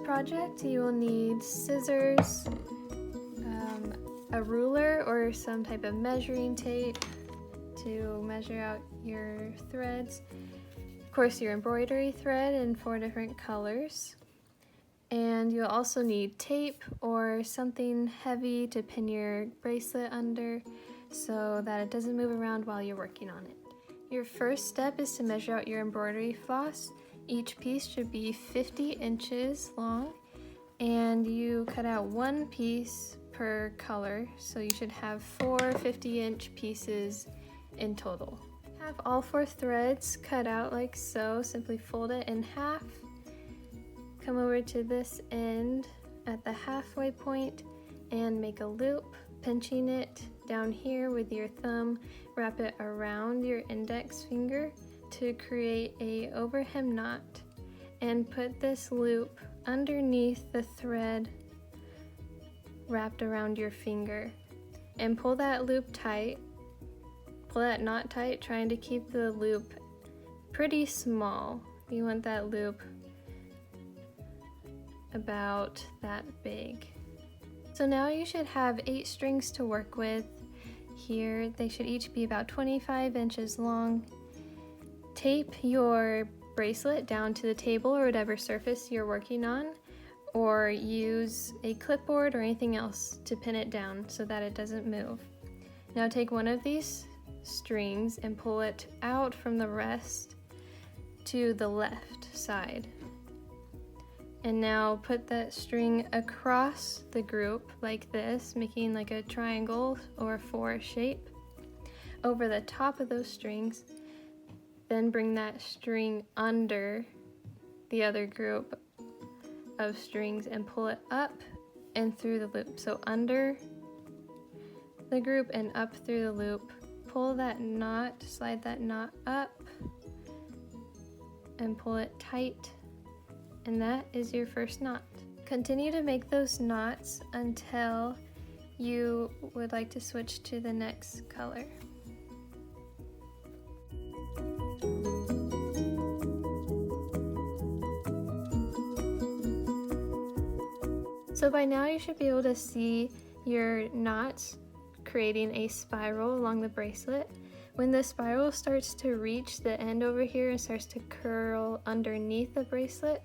project, you will need scissors, a ruler or some type of measuring tape to measure out your threads. Of course, your embroidery thread in 4 different colors. And you'll also need tape or something heavy to pin your bracelet under so that it doesn't move around while you're working on it. Your first step is to measure out your embroidery floss. Each piece should be 50 inches long, and you cut out 1 piece per color, so you should have 4 50-inch pieces in total. Have all 4 threads cut out like so. Simply fold it in half. Come over to this end at the halfway point and make a loop, pinching it down here with your thumb. Wrap it around your index finger to create a overhem knot, and put this loop underneath the thread wrapped around your finger, and pull that loop tight. Pull that knot tight, trying to keep the loop pretty small. You want that loop about that big. So now you should have 8 strings to work with here. They should each be about 25 inches long. Tape your bracelet down to the table or whatever surface you're working on, or use a clipboard or anything else to pin it down so that it doesn't move. Now take one of these strings and pull it out from the rest to the left side. And now put that string across the group like this, making like a triangle or a 4 shape over the top of those strings. Then bring that string under the other group of strings and pull it up and through the loop. So under the group and up through the loop. Pull that knot, slide that knot up and pull it tight. And that is your first knot. Continue to make those knots until you would like to switch to the next color. So by now you should be able to see your knots creating a spiral along the bracelet. When the spiral starts to reach the end over here and starts to curl underneath the bracelet,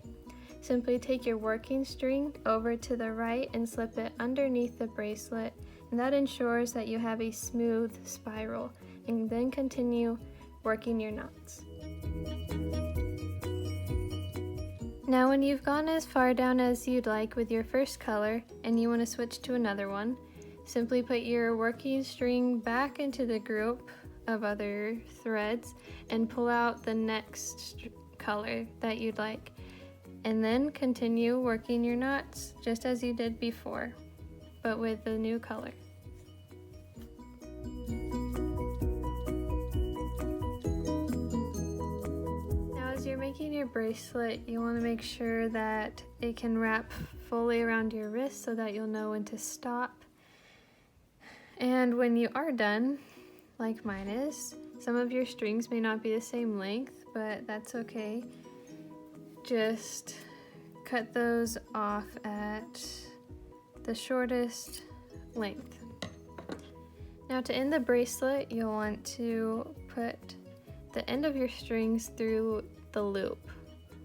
simply take your working string over to the right and slip it underneath the bracelet, and that ensures that you have a smooth spiral, and then continue working your knots. Now when you've gone as far down as you'd like with your first color and you want to switch to another one, simply put your working string back into the group of other threads and pull out the next color that you'd like, and then continue working your knots just as you did before, but with the new color. Now as you're making your bracelet, you want to make sure that it can wrap fully around your wrist so that you'll know when to stop. And when you are done, like mine is, some of your strings may not be the same length, but that's okay. Just cut those off at the shortest length. Now to end the bracelet, you'll want to put the end of your strings through the loop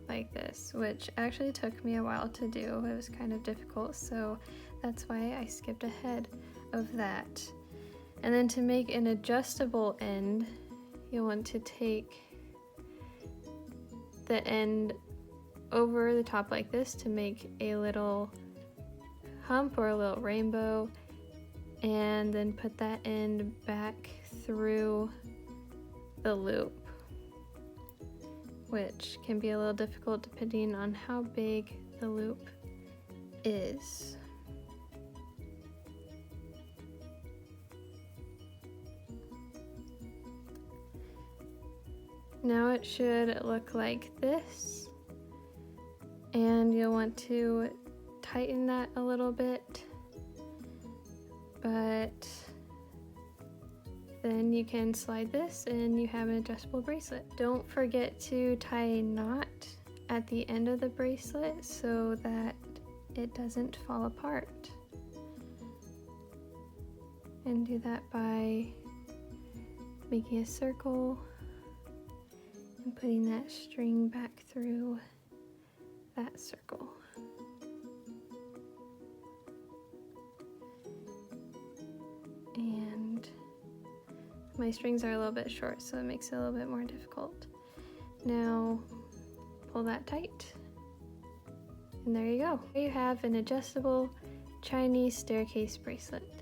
like this, which actually took me a while to do. It was kind of difficult, so that's why I skipped ahead of that. And then to make an adjustable end, you'll want to take the end over the top like this to make a little hump or a little rainbow, and then put that end back through the loop, which can be a little difficult depending on how big the loop is. Now it should look like this, and you'll want to tighten that a little bit, but then you can slide this and you have an adjustable bracelet. Don't forget to tie a knot at the end of the bracelet so that it doesn't fall apart. And do that by making a circle and putting that string back through that circle. And my strings are a little bit short, so it makes it a little bit more difficult. Now pull that tight, and there you go. There you have an adjustable Chinese staircase bracelet.